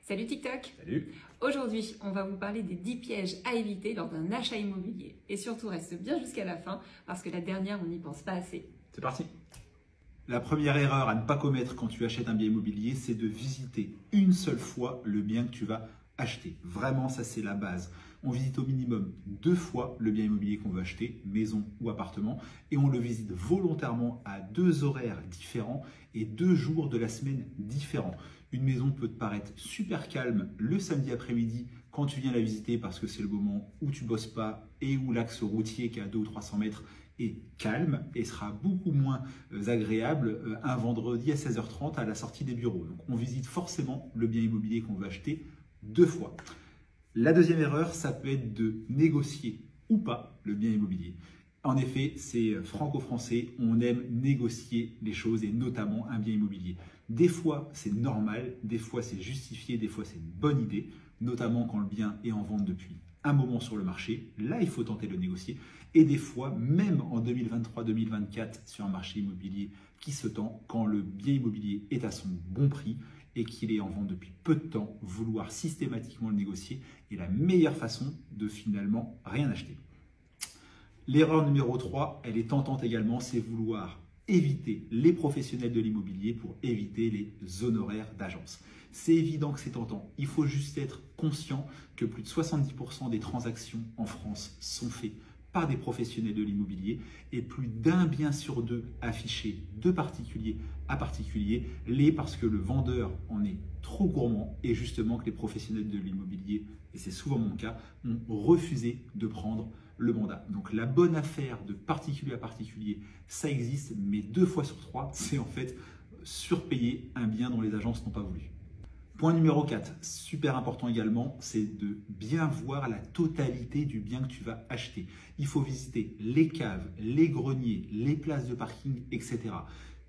Salut TikTok! Salut! Aujourd'hui, on va vous parler des 10 pièges à éviter lors d'un achat immobilier. Et surtout, reste bien jusqu'à la fin parce que la dernière, on n'y pense pas assez. C'est parti! La première erreur à ne pas commettre quand tu achètes un bien immobilier, c'est de visiter une seule fois le bien que tu vas acheter. Vraiment, ça c'est la base. On visite au minimum 2 fois le bien immobilier qu'on veut acheter, maison ou appartement, et on le visite volontairement à 2 horaires différents et 2 jours de la semaine différents. Une maison peut te paraître super calme le samedi après-midi quand tu viens la visiter parce que c'est le moment où tu bosses pas et où l'axe routier qui est à 200 ou 300 mètres est calme et sera beaucoup moins agréable un vendredi à 16h30 à la sortie des bureaux. Donc on visite forcément le bien immobilier qu'on veut acheter 2 fois. La deuxième erreur, ça peut être de négocier ou pas le bien immobilier. En effet, c'est franco-français, on aime négocier les choses et notamment un bien immobilier. Des fois, c'est normal, des fois, c'est justifié, des fois, c'est une bonne idée, notamment quand le bien est en vente depuis un moment sur le marché. Là, il faut tenter de le négocier. Et des fois, même en 2023-2024, sur un marché immobilier qui se tend, quand le bien immobilier est à son bon prix et qu'il est en vente depuis peu de temps, vouloir systématiquement le négocier est la meilleure façon de finalement rien acheter. L'erreur numéro 3, elle est tentante également, c'est vouloir éviter les professionnels de l'immobilier pour éviter les honoraires d'agence. C'est évident que c'est tentant. Il faut juste être conscient que plus de 70% des transactions en France sont faites par des professionnels de l'immobilier et plus d'un bien sur 2 affiché de particulier à particulier l'est parce que le vendeur en est trop gourmand et justement que les professionnels de l'immobilier, et c'est souvent mon cas, ont refusé de prendre le mandat. Donc la bonne affaire de particulier à particulier, ça existe, mais 2 fois sur 3, c'est en fait surpayer un bien dont les agences n'ont pas voulu. Point numéro 4, super important également, c'est de bien voir la totalité du bien que tu vas acheter. Il faut visiter les caves, les greniers, les places de parking, etc.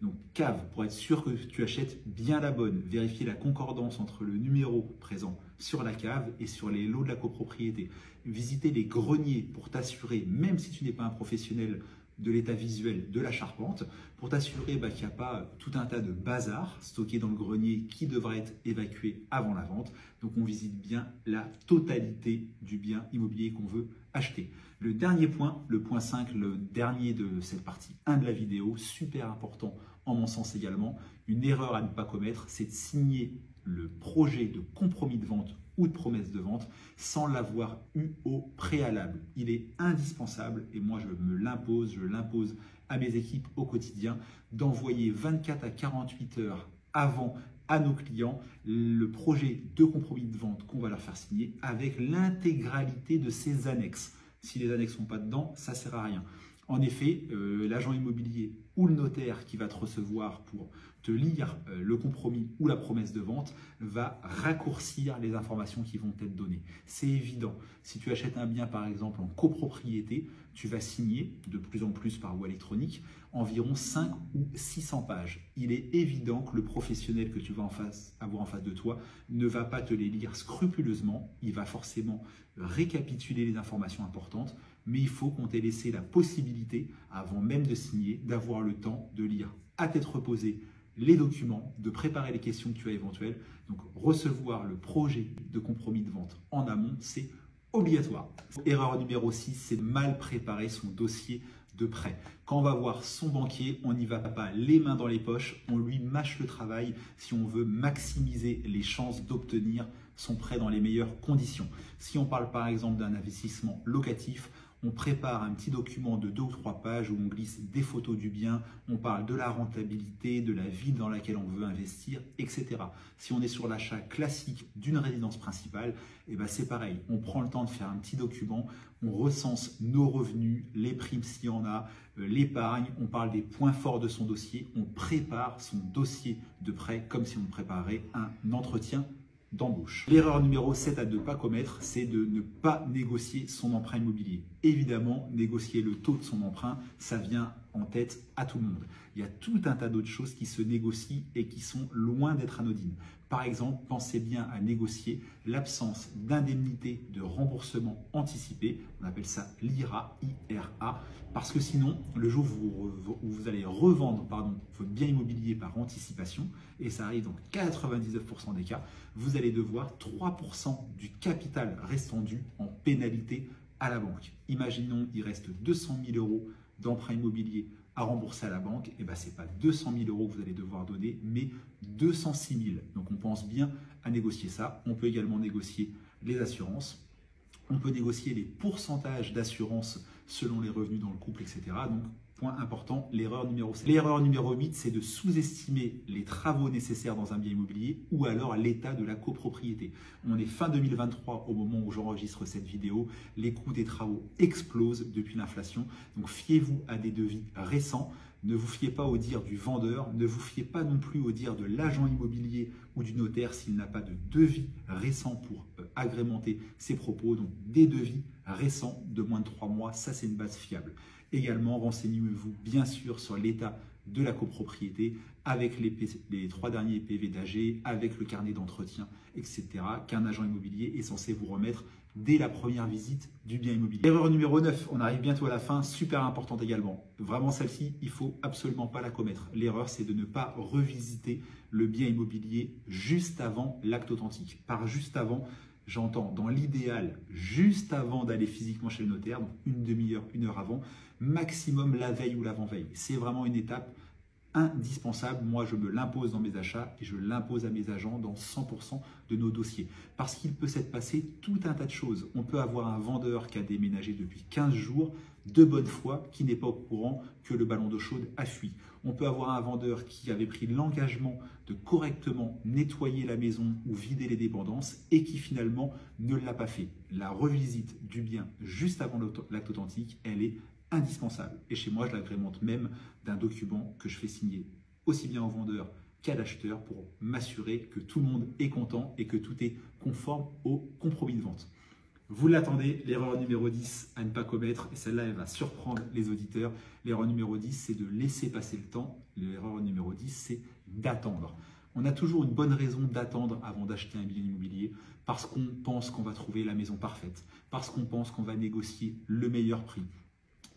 Donc cave, pour être sûr que tu achètes bien la bonne, vérifier la concordance entre le numéro présent sur la cave et sur les lots de la copropriété. Visiter les greniers pour t'assurer, même si tu n'es pas un professionnel de l'état visuel de la charpente, pour t'assurer qu'il n'y a pas tout un tas de bazar stocké dans le grenier qui devra être évacué avant la vente. Donc on visite bien la totalité du bien immobilier qu'on veut acheter. Le dernier point, le point 5, le dernier de cette partie 1 de la vidéo, super important en mon sens également, une erreur à ne pas commettre, c'est de signer le projet de compromis de vente ou de promesse de vente sans l'avoir eu au préalable. Il est indispensable, et moi je l'impose à mes équipes au quotidien, d'envoyer 24 à 48 heures avant à nos clients le projet de compromis de vente qu'on va leur faire signer avec l'intégralité de ses annexes. Si les annexes ne sont pas dedans, ça ne sert à rien. En effet, l'agent immobilier ou le notaire qui va te recevoir pour te lire le compromis ou la promesse de vente va raccourcir les informations qui vont être données. C'est évident. Si tu achètes un bien par exemple en copropriété, tu vas signer de plus en plus par voie électronique environ 5 ou 600 pages. Il est évident que le professionnel que tu vas avoir en face de toi ne va pas te les lire scrupuleusement. Il va forcément récapituler les informations importantes, mais il faut qu'on t'ait laissé la possibilité, avant même de signer, d'avoir le temps de lire à tête reposée les documents, de préparer les questions que tu as éventuelles. Donc recevoir le projet de compromis de vente en amont, c'est obligatoire. Erreur numéro 6, c'est de mal préparer son dossier de prêt. Quand on va voir son banquier, on n'y va pas les mains dans les poches, on lui mâche le travail si on veut maximiser les chances d'obtenir son prêt dans les meilleures conditions. Si on parle par exemple d'un investissement locatif, on prépare un petit document de 2 ou 3 pages où on glisse des photos du bien, on parle de la rentabilité, de la ville dans laquelle on veut investir, etc. Si on est sur l'achat classique d'une résidence principale, c'est pareil, on prend le temps de faire un petit document, on recense nos revenus, les primes s'il y en a, l'épargne, on parle des points forts de son dossier, on prépare son dossier de prêt comme si on préparait un entretien d'embauche. L'erreur numéro 7 à ne pas commettre, c'est de ne pas négocier son emprunt immobilier. Évidemment, négocier le taux de son emprunt, ça vient en tête à tout le monde. Il y a tout un tas d'autres choses qui se négocient et qui sont loin d'être anodines. Par exemple, pensez bien à négocier l'absence d'indemnité de remboursement anticipé, on appelle ça l'IRA, parce que sinon, le jour où vous allez revendre votre bien immobilier par anticipation, et ça arrive dans 99% des cas, vous allez devoir 3% du capital restant dû en pénalité à la banque. Imaginons, il reste 200 000 euros d'emprunt immobilier à rembourser à la banque, et ben ce n'est pas 200 000 euros que vous allez devoir donner, mais 206 000. Donc on pense bien à négocier ça. On peut également négocier les assurances. On peut négocier les pourcentages d'assurance selon les revenus dans le couple, etc. Donc, point important, l'erreur numéro 7. L'erreur numéro 8, c'est de sous-estimer les travaux nécessaires dans un bien immobilier ou alors l'état de la copropriété. On est fin 2023 au moment où j'enregistre cette vidéo. Les coûts des travaux explosent depuis l'inflation. Donc, fiez-vous à des devis récents. Ne vous fiez pas au dire du vendeur, ne vous fiez pas non plus au dire de l'agent immobilier ou du notaire s'il n'a pas de devis récent pour agrémenter ses propos. Donc des devis récents de moins de 3 mois, ça c'est une base fiable. Également, renseignez-vous bien sûr sur l'état de la copropriété avec les 3 derniers PV d'AG, avec le carnet d'entretien, etc. qu'un agent immobilier est censé vous remettre dès la première visite du bien immobilier. Erreur numéro 9, on arrive bientôt à la fin, super importante également. Vraiment celle-ci, il ne faut absolument pas la commettre. L'erreur, c'est de ne pas revisiter le bien immobilier juste avant l'acte authentique. Par juste avant, j'entends dans l'idéal, juste avant d'aller physiquement chez le notaire, donc une demi-heure, 1 heure avant, maximum la veille ou l'avant-veille. C'est vraiment une étape indispensable. Moi, je me l'impose dans mes achats et je l'impose à mes agents dans 100% de nos dossiers. Parce qu'il peut s'être passé tout un tas de choses. On peut avoir un vendeur qui a déménagé depuis 15 jours de bonne foi, qui n'est pas au courant que le ballon d'eau chaude a fui. On peut avoir un vendeur qui avait pris l'engagement de correctement nettoyer la maison ou vider les dépendances et qui finalement ne l'a pas fait. La revisite du bien juste avant l'acte authentique, elle est indispensable. Et chez moi, je l'agrémente même d'un document que je fais signer aussi bien au vendeur qu'à l'acheteur pour m'assurer que tout le monde est content et que tout est conforme au compromis de vente. Vous l'attendez, l'erreur numéro 10 à ne pas commettre, et celle-là, elle va surprendre les auditeurs. L'erreur numéro 10, c'est de laisser passer le temps. L'erreur numéro 10, c'est d'attendre. On a toujours une bonne raison d'attendre avant d'acheter un bien immobilier parce qu'on pense qu'on va trouver la maison parfaite, parce qu'on pense qu'on va négocier le meilleur prix.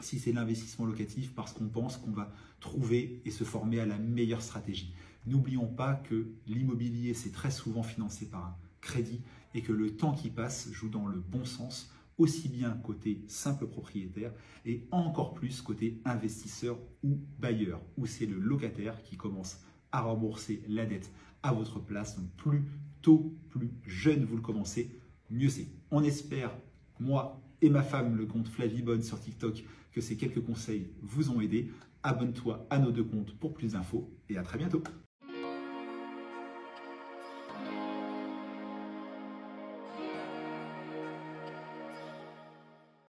Si c'est l'investissement locatif, parce qu'on pense qu'on va trouver et se former à la meilleure stratégie. N'oublions pas que l'immobilier, c'est très souvent financé par un crédit et que le temps qui passe joue dans le bon sens, aussi bien côté simple propriétaire et encore plus côté investisseur ou bailleur, où c'est le locataire qui commence à rembourser la dette à votre place. Donc plus tôt, plus jeune vous le commencez, mieux c'est. On espère, moi et ma femme, le compte Flavibonne sur TikTok, que ces quelques conseils vous ont aidé. Abonne-toi à nos 2 comptes pour plus d'infos et à très bientôt.